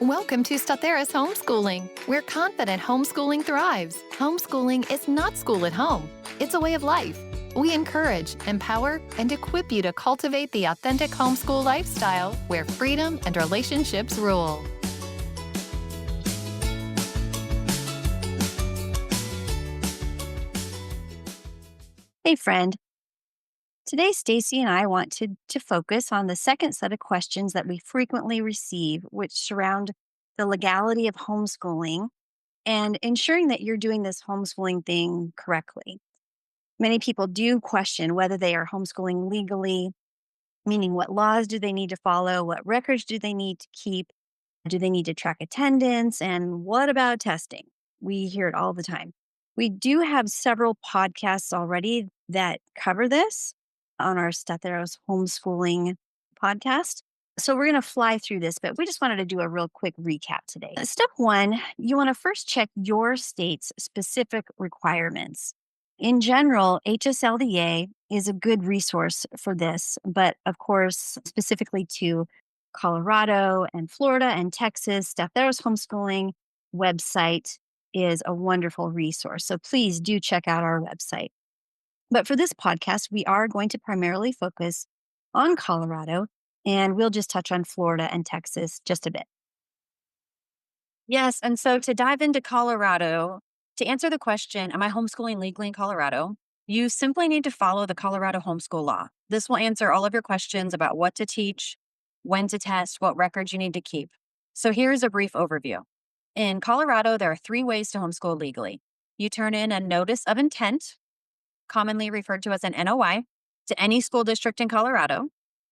Welcome to Statheros Homeschooling, where confident homeschooling thrives. Homeschooling is not school at home. It's a way of life. We encourage, empower, and equip you to cultivate the authentic homeschool lifestyle where freedom and relationships rule. Hey, friend. Today, Staci and I want to focus on the second set of questions that we frequently receive, which surround the legality of homeschooling and ensuring that you're doing this homeschooling thing correctly. Many people do question whether they are homeschooling legally, meaning what laws do they need to follow, what records do they need to keep, do they need to track attendance, and what about testing? We hear it all the time. We do have several podcasts already that cover this on our Statheros Homeschooling podcast. So we're going to fly through this, but we just wanted to do a real quick recap today. Step one, you want to first check your state's specific requirements. In general, HSLDA is a good resource for this, but of course, specifically to Colorado and Florida and Texas, Statheros Homeschooling website is a wonderful resource. So please do check out our website. But for this podcast, we are going to primarily focus on Colorado, and we'll just touch on Florida and Texas just a bit. Yes. And so to dive into Colorado, to answer the question, am I homeschooling legally in Colorado? You simply need to follow the Colorado homeschool law. This will answer all of your questions about what to teach, when to test, what records you need to keep. So here's a brief overview. In Colorado, there are 3 ways to homeschool legally. You turn in a notice of intent, commonly referred to as an NOI, to any school district in Colorado.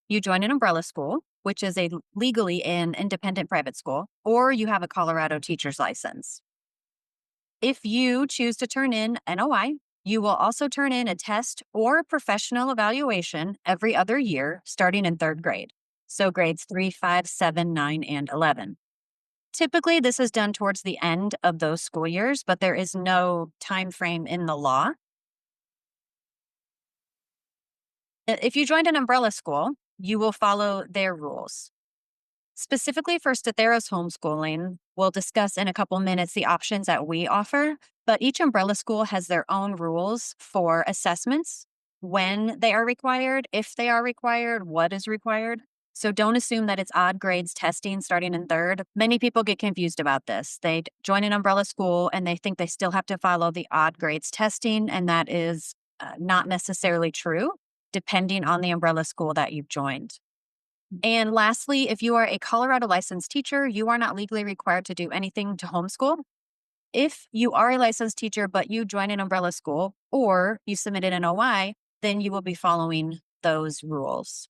You join an umbrella school, which is legally an independent private school, or you have a Colorado teacher's license. If you choose to turn in NOI, you will also turn in a test or a professional evaluation every other year, starting in 3rd grade. So grades 3, 5, 7, 9, and 11. Typically, this is done towards the end of those school years, but there is no time frame in the law. If you joined an umbrella school, you will follow their rules. Specifically for Statheros Homeschooling, we'll discuss in a couple minutes the options that we offer, but each umbrella school has their own rules for assessments, when they are required, if they are required, what is required. So don't assume that it's odd grades testing starting in 3rd. Many people get confused about this. They join an umbrella school and they think they still have to follow the odd grades testing, and that is not necessarily true, depending on the umbrella school that you've joined. And lastly, if you are a Colorado licensed teacher, you are not legally required to do anything to homeschool. If you are a licensed teacher, but you join an umbrella school or you submitted an OI, then you will be following those rules.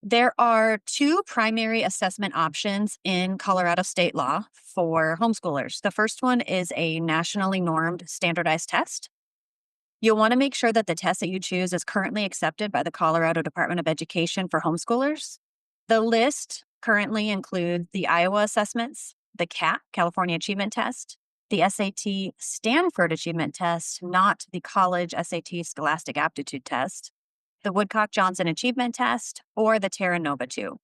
There are 2 primary assessment options in Colorado state law for homeschoolers. The first one is a nationally normed standardized test. You'll want to make sure that the test that you choose is currently accepted by the Colorado Department of Education for homeschoolers. The list currently includes the Iowa assessments, the CAT, California Achievement Test, the SAT Stanford Achievement Test, not the college SAT Scholastic Aptitude Test, the Woodcock-Johnson Achievement Test, or the Terra Nova 2.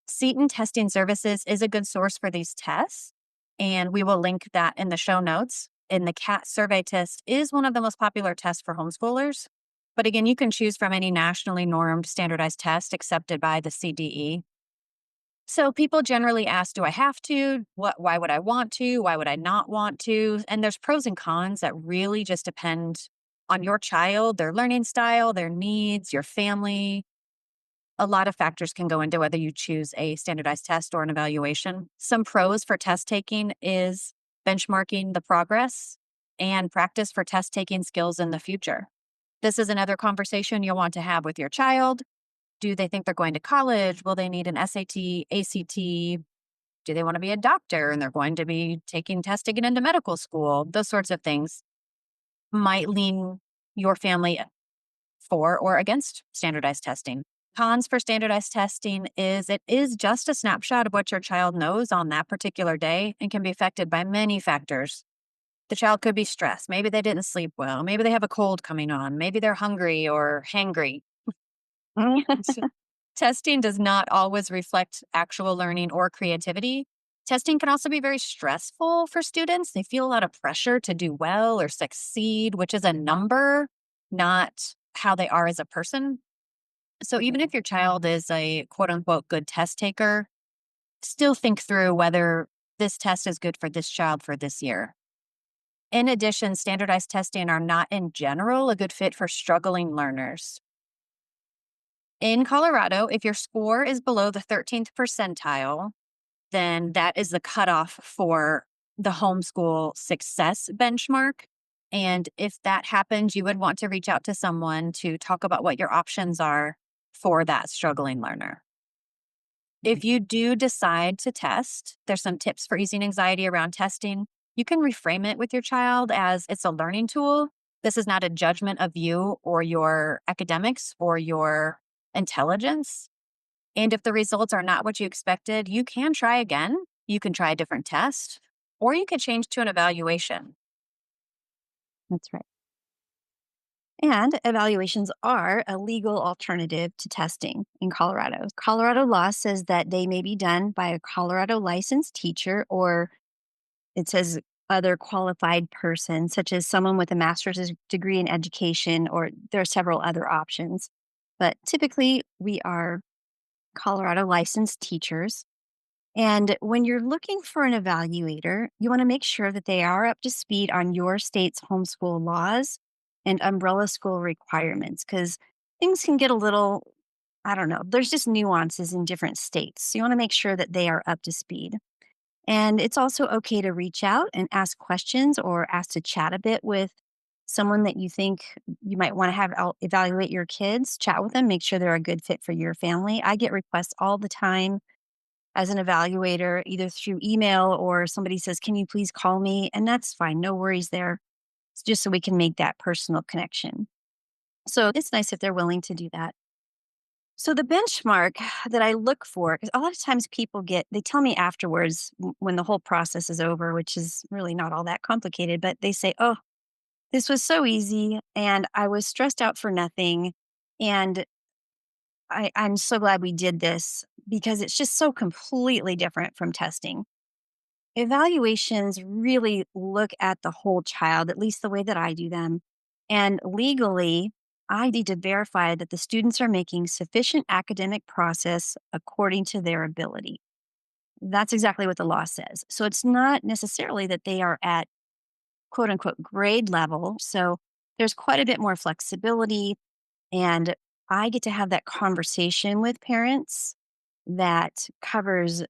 Seton Testing Services is a good source for these tests, and we will link that in the show notes. And the CAT survey test is one of the most popular tests for homeschoolers. But again, you can choose from any nationally normed standardized test accepted by the CDE. So people generally ask, do I have to? Why would I want to? Why would I not want to? And there's pros and cons that really just depend on your child, their learning style, their needs, your family. A lot of factors can go into whether you choose a standardized test or an evaluation. Some pros for test taking is benchmarking the progress and practice for test taking skills in the future. This is another conversation you'll want to have with your child. Do they think they're going to college? Will they need an SAT, ACT? Do they want to be a doctor and they're going to be taking tests to get into medical school? Those sorts of things might lean your family for or against standardized testing. Cons for standardized testing is it is just a snapshot of what your child knows on that particular day and can be affected by many factors. The child could be stressed. Maybe they didn't sleep well. Maybe they have a cold coming on. Maybe they're hungry or hangry. Testing does not always reflect actual learning or creativity. Testing can also be very stressful for students. They feel a lot of pressure to do well or succeed, which is a number, not how they are as a person. So even if your child is a quote unquote good test taker, still think through whether this test is good for this child for this year. In addition, standardized testing are not in general a good fit for struggling learners. In Colorado, if your score is below the 13th percentile, then that is the cutoff for the homeschool success benchmark. And if that happens, you would want to reach out to someone to talk about what your options are for that struggling learner. If you do decide to test, there's some tips for easing anxiety around testing. You can reframe it with your child as it's a learning tool. This is not a judgment of you or your academics or your intelligence. And if the results are not what you expected, you can try again. You can try a different test, or you could change to an evaluation. That's right. And evaluations are a legal alternative to testing in Colorado. Colorado law says that they may be done by a Colorado licensed teacher, or it says other qualified person, such as someone with a master's degree in education, or there are several other options. But typically, we are Colorado licensed teachers. And when you're looking for an evaluator, you want to make sure that they are up to speed on your state's homeschool laws and umbrella school requirements, because things can get a little, I don't know, there's just nuances in different states. So you want to make sure that they are up to speed. And it's also okay to reach out and ask questions or ask to chat a bit with someone that you think you might want to have evaluate your kids. Chat with them, make sure they're a good fit for your family. I get requests all the time as an evaluator, either through email or somebody says, "Can you please call me?" And that's fine. No worries there. It's just so we can make that personal connection. So it's nice if they're willing to do that. So the benchmark that I look for, because a lot of times people they tell me afterwards when the whole process is over, which is really not all that complicated, but they say, "Oh, this was so easy and I was stressed out for nothing. And I'm so glad we did this because it's just so completely different from testing." Evaluations really look at the whole child, at least the way that I do them. And legally, I need to verify that the students are making sufficient academic process according to their ability. That's exactly what the law says. So it's not necessarily that they are at quote unquote grade level. So there's quite a bit more flexibility. And I get to have that conversation with parents that covers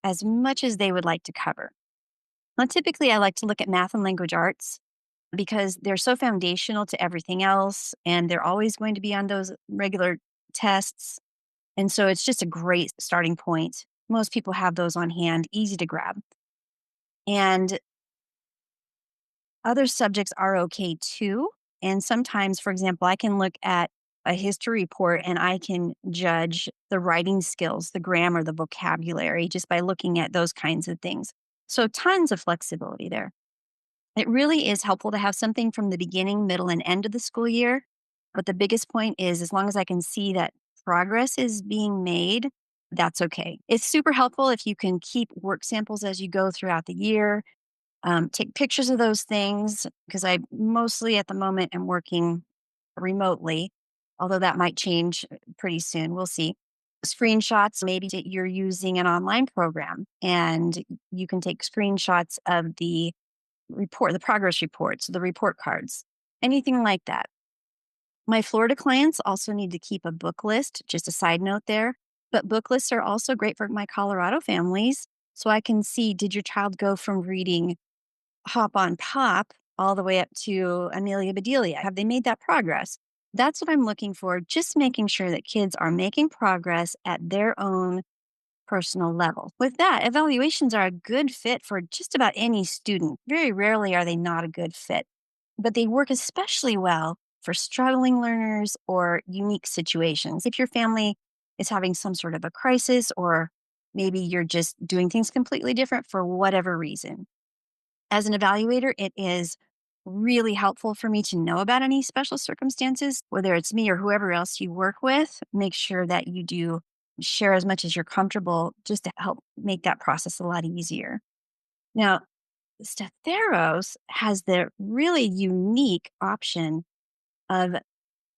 as much as they would like to cover. Now, typically, I like to look at math and language arts because they're so foundational to everything else, and they're always going to be on those regular tests. And so it's just a great starting point. Most people have those on hand, easy to grab. And other subjects are okay too. And sometimes, for example, I can look at a history report and I can judge the writing skills, the grammar, the vocabulary, just by looking at those kinds of things. So, tons of flexibility there. It really is helpful to have something from the beginning, middle, and end of the school year. But the biggest point is as long as I can see that progress is being made, that's okay. It's super helpful if you can keep work samples as you go throughout the year. Take pictures of those things because I mostly at the moment am working remotely, although that might change pretty soon. We'll see. Screenshots, maybe that you're using an online program and you can take screenshots of the report, the progress reports, the report cards, anything like that. My Florida clients also need to keep a book list, just a side note there. But book lists are also great for my Colorado families. So I can see, did your child go from reading Hop on Pop all the way up to Amelia Bedelia? Have they made that progress? That's what I'm looking for, just making sure that kids are making progress at their own personal level. With that, evaluations are a good fit for just about any student. Very rarely are they not a good fit, but they work especially well for struggling learners or unique situations. If your family is having some sort of a crisis, or maybe you're just doing things completely different for whatever reason. As an evaluator, it is really helpful for me to know about any special circumstances, whether it's me or whoever else you work with. Make sure that you do share as much as you're comfortable just to help make that process a lot easier. Now, Statheros has the really unique option of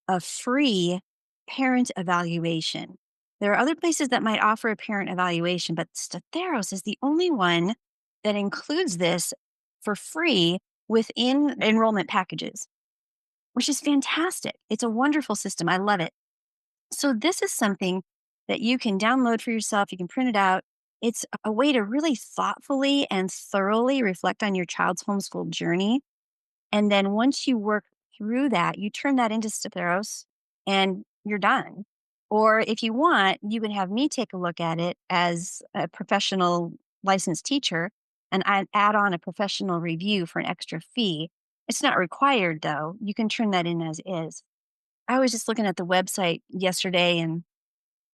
a free parent evaluation. There are other places that might offer a parent evaluation, but Statheros is the only one that includes this for free within enrollment packages, which is fantastic. It's a wonderful system. I love it. So, this is something that you can download for yourself. You can print it out. It's a way to really thoughtfully and thoroughly reflect on your child's homeschool journey. And then once you work through that, you turn that into Statheros and you're done. Or if you want, you can have me take a look at it as a professional licensed teacher and I add on a professional review for an extra fee. It's not required though. You can turn that in as is. I was just looking at the website yesterday and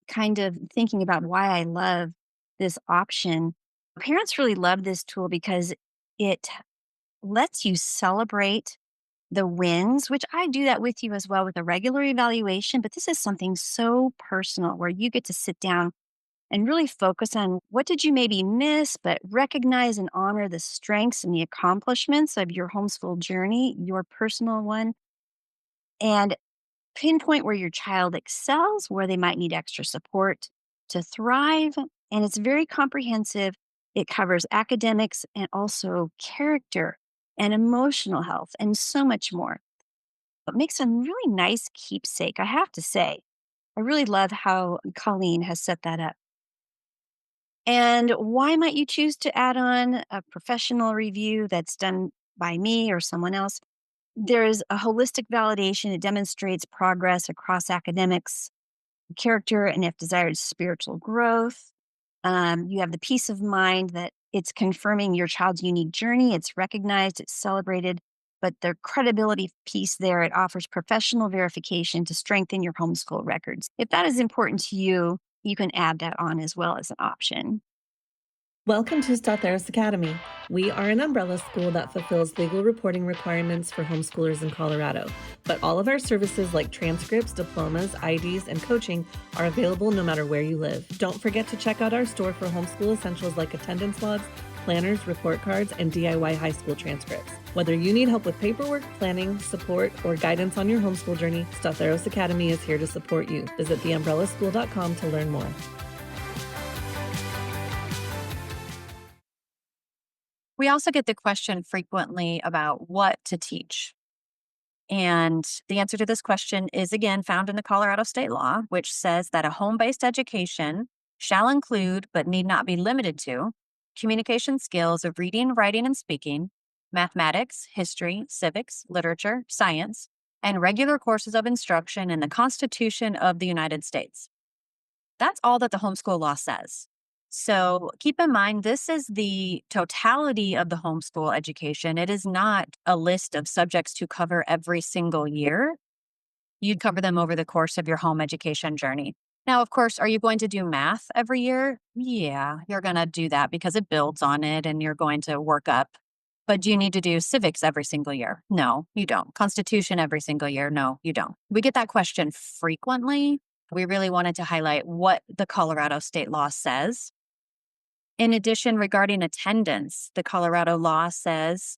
kind of thinking about why I love this option. Parents really love this tool because it lets you celebrate the wins, which I do that with you as well with a regular evaluation. But this is something so personal where you get to sit down and really focus on what did you maybe miss, but recognize and honor the strengths and the accomplishments of your homeschool journey, your personal one, and pinpoint where your child excels, where they might need extra support to thrive. And it's very comprehensive. It covers academics and also character and emotional health and so much more. It makes a really nice keepsake, I have to say. I really love how Colleen has set that up. And why might you choose to add on a professional review that's done by me or someone else? There is a holistic validation. It demonstrates progress across academics, character, and if desired, spiritual growth. You have the peace of mind that it's confirming your child's unique journey. It's recognized, it's celebrated, but the credibility piece there, it offers professional verification to strengthen your homeschool records. If that is important to you, you can add that on as well as an option. Welcome to Statheros Academy. We are an umbrella school that fulfills legal reporting requirements for homeschoolers in Colorado. But all of our services like transcripts, diplomas, IDs, and coaching are available no matter where you live. Don't forget to check out our store for homeschool essentials like attendance logs, planners, report cards, and DIY high school transcripts. Whether you need help with paperwork, planning, support, or guidance on your homeschool journey, Statheros Academy is here to support you. Visit theumbrellaschool.com to learn more. We also get the question frequently about what to teach. And the answer to this question is again found in the Colorado state law, which says that a home-based education shall include, but need not be limited to, communication skills of reading, writing, and speaking, mathematics, history, civics, literature, science, and regular courses of instruction in the Constitution of the United States. That's all that the homeschool law says. So keep in mind, this is the totality of the homeschool education. It is not a list of subjects to cover every single year. You'd cover them over the course of your home education journey. Now, of course, are you going to do math every year? Yeah, you're going to do that because it builds on it and you're going to work up. But do you need to do civics every single year? No, you don't. Constitution every single year? No, you don't. We get that question frequently. We really wanted to highlight what the Colorado state law says. In addition, regarding attendance, the Colorado law says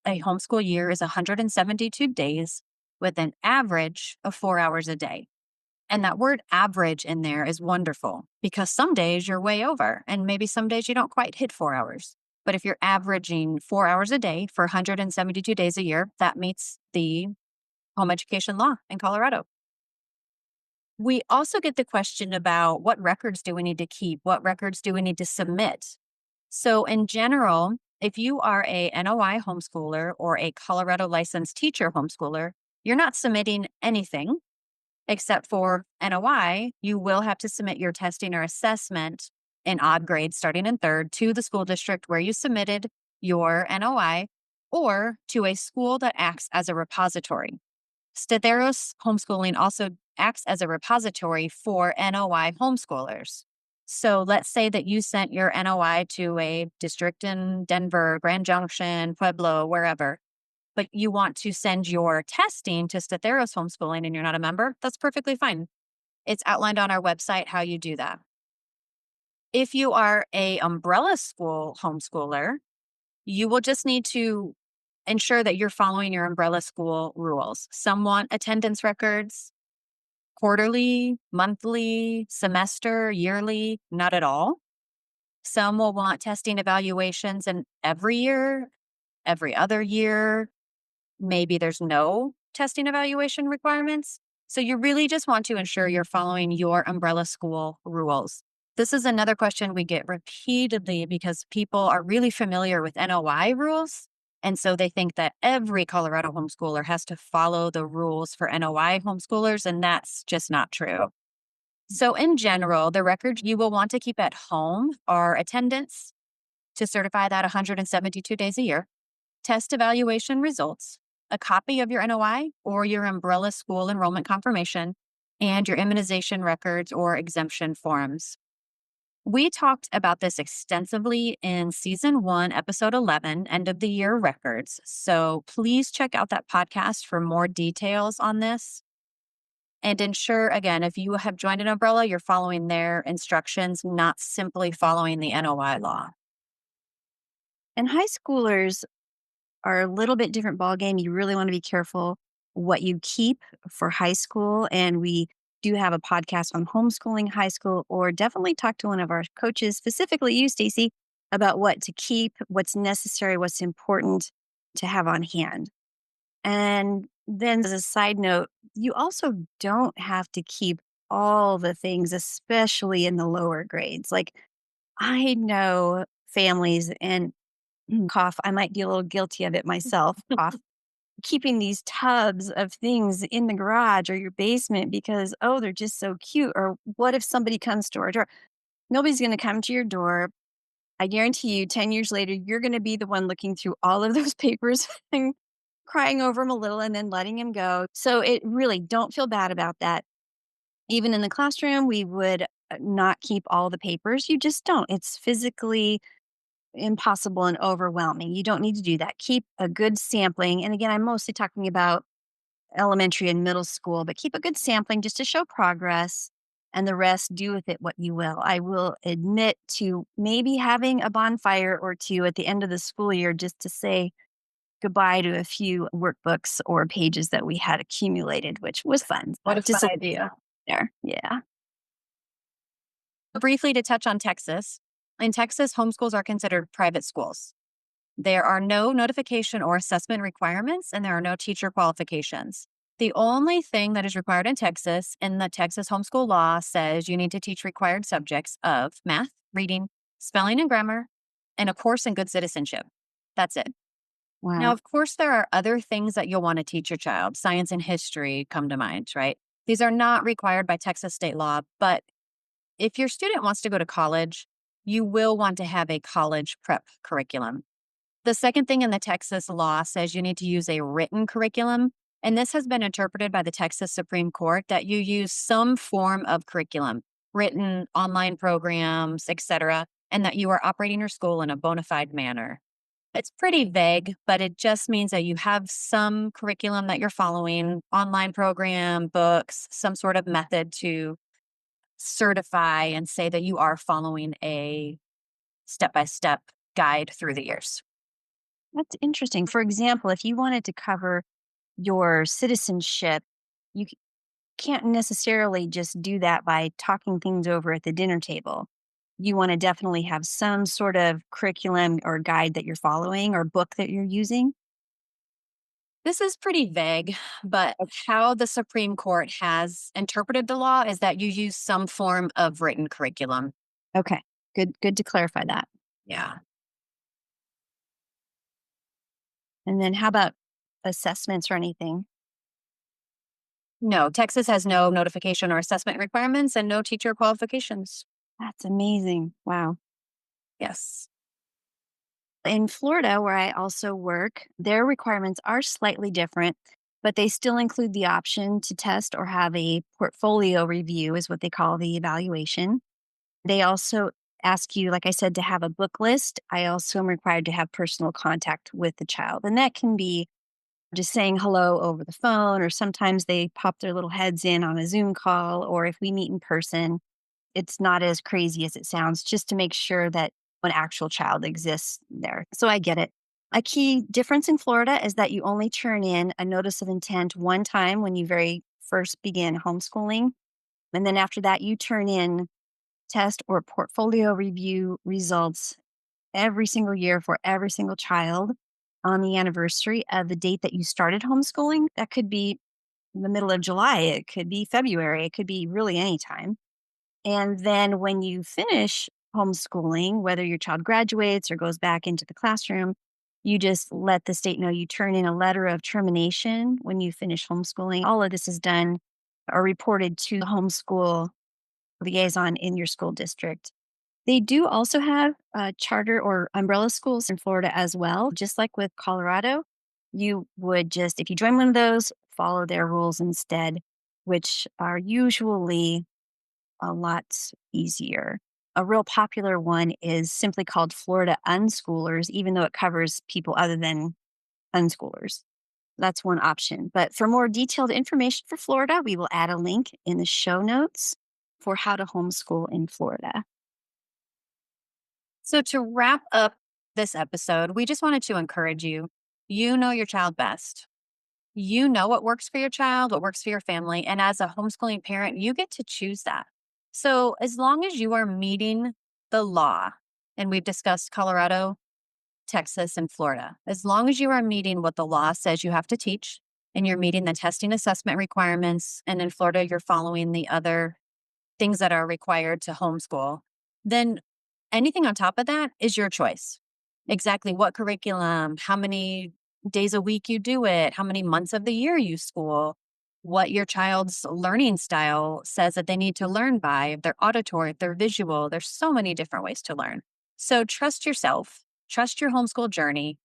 a homeschool year is 172 days with an average of 4 hours a day. And that word average in there is wonderful because some days you're way over and maybe some days you don't quite hit 4 hours. But if you're averaging 4 hours a day for 172 days a year, that meets the home education law in Colorado. We also get the question about what records do we need to keep? What records do we need to submit? So in general, if you are a NOI homeschooler or a Colorado licensed teacher homeschooler, you're not submitting anything except for NOI. You will have to submit your testing or assessment in odd grades starting in third to the school district where you submitted your NOI or to a school that acts as a repository. Statheros Homeschooling also acts as a repository for NOI homeschoolers. So let's say that you sent your NOI to a district in Denver, Grand Junction, Pueblo, wherever, but you want to send your testing to Statheros Homeschooling and you're not a member, that's perfectly fine. It's outlined on our website how you do that. If you are a umbrella school homeschooler, you will just need to ensure that you're following your umbrella school rules. Some want attendance records, quarterly, monthly, semester, yearly, not at all. Some will want testing evaluations in every year, every other year. Maybe there's no testing evaluation requirements. So you really just want to ensure you're following your umbrella school rules. This is another question we get repeatedly because people are really familiar with NOI rules. And so they think that every Colorado homeschooler has to follow the rules for NOI homeschoolers, and that's just not true. So in general, the records you will want to keep at home are attendance to certify that 172 days a year, test evaluation results, a copy of your NOI or your umbrella school enrollment confirmation, and your immunization records or exemption forms. We talked about this extensively in season 1, episode 11, end of the year records. So please check out that podcast for more details on this. And ensure, again, if you have joined an umbrella, you're following their instructions, not simply following the NOI law. And high schoolers are a little bit different ballgame. You really want to be careful what you keep for high school. And we do have a podcast on homeschooling high school, or definitely talk to one of our coaches, specifically you, Stacy, about what to keep, what's necessary, what's important to have on hand. And then, as a side note, you also don't have to keep all the things, especially in the lower grades. Like, I know families, and cough, I might be a little guilty of it myself, cough, keeping these tubs of things in the garage or your basement because, oh, they're just so cute. Or what if somebody comes to our door? Nobody's going to come to your door. I guarantee you, 10 years later, you're going to be the one looking through all of those papers and crying over them a little and then letting him go. So it really, don't feel bad about that. Even in the classroom, we would not keep all the papers. You just don't. It's physically impossible and overwhelming. You don't need to do that. Keep a good sampling. And again, I'm mostly talking about elementary and middle school, but keep a good sampling just to show progress, and the rest, do with it what you will. I will admit to maybe having a bonfire or two at the end of the school year just to say goodbye to a few workbooks or pages that we had accumulated, which was fun. What a Just fun idea. there. Yeah. Briefly to touch on Texas. In Texas, homeschools are considered private schools. There are no notification or assessment requirements, and there are no teacher qualifications. The only thing that is required in Texas in the Texas homeschool law says you need to teach required subjects of math, reading, spelling and grammar, and a course in good citizenship. That's it. Wow. Now, of course, there are other things that you'll want to teach your child. Science and history come to mind, right? These are not required by Texas state law, but if your student wants to go to college, you will want to have a college prep curriculum. The second thing in the Texas law says you need to use a written curriculum, and this has been interpreted by the Texas Supreme Court that you use some form of curriculum, written, online programs, etc., and that you are operating your school in a bona fide manner. It's pretty vague, but it just means that you have some curriculum that you're following, online program, books, some sort of method to certify and say that you are following a step-by-step guide through the years. That's interesting. For example, if you wanted to cover your citizenship, you can't necessarily just do that by talking things over at the dinner table. You want to definitely have some sort of curriculum or guide that you're following or book that you're using. This is pretty vague, but how the Supreme Court has interpreted the law is that you use some form of written curriculum. Okay. Good to clarify that. Yeah. And then how about assessments or anything? No, Texas has no notification or assessment requirements and no teacher qualifications. That's amazing. Wow. Yes. In Florida, where I also work, their requirements are slightly different, but they still include the option to test or have a portfolio review, is what they call the evaluation. They also ask you, like I said, to have a book list. I also am required to have personal contact with the child. And that can be just saying hello over the phone, or sometimes they pop their little heads in on a Zoom call, or if we meet in person, it's not as crazy as it sounds, just to make sure that an actual child exists there. So I get it. A key difference in Florida is that you only turn in a notice of intent one time when you very first begin homeschooling. And then after that, you turn in test or portfolio review results every single year for every single child on the anniversary of the date that you started homeschooling. That could be in the middle of July, it could be February, it could be really any time. And then when you finish homeschooling, whether your child graduates or goes back into the classroom, you just let the state know you turn in a letter of termination when you finish homeschooling. All of this is done or reported to the homeschool liaison in your school district. They do also have charter or umbrella schools in Florida as well. Just like with Colorado, you would just, if you join one of those, follow their rules instead, which are usually a lot easier. A real popular one is simply called Florida Unschoolers, even though it covers people other than unschoolers. That's one option. But for more detailed information for Florida, we will add a link in the show notes for how to homeschool in Florida. So, to wrap up this episode, we just wanted to encourage you. You know your child best. You know what works for your child, what works for your family. And as a homeschooling parent, you get to choose that. So, as long as you are meeting the law, and we've discussed Colorado, Texas, and Florida, as long as you are meeting what the law says you have to teach and you're meeting the testing assessment requirements, and in Florida, you're following the other things that are required to homeschool, then anything on top of that is your choice. Exactly what curriculum, how many days a week you do it, how many months of the year you school, what your child's learning style says that they need to learn by, if they're auditory, if they're visual. There's so many different ways to learn. So trust yourself, trust your homeschool journey,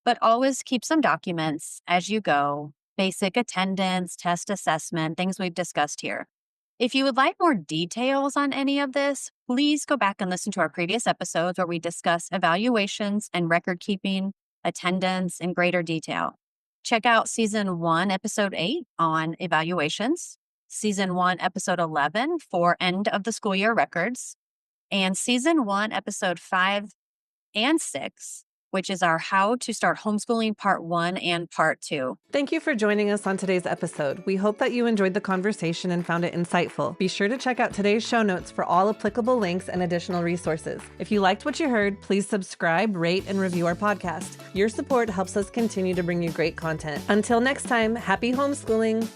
but always keep some documents as you go, basic attendance, test assessment, things we've discussed here. If you would like more details on any of this, please go back and listen to our previous episodes where we discuss evaluations and record keeping, attendance in greater detail. Check out Season 1, Episode 8 on evaluations, Season 1, Episode 11 for end of the school year records, and Season 1, Episode 5 and 6, which is our How to Start Homeschooling Part 1 and Part 2. Thank you for joining us on today's episode. We hope that you enjoyed the conversation and found it insightful. Be sure to check out today's show notes for all applicable links and additional resources. If you liked what you heard, please subscribe, rate, and review our podcast. Your support helps us continue to bring you great content. Until next time, happy homeschooling.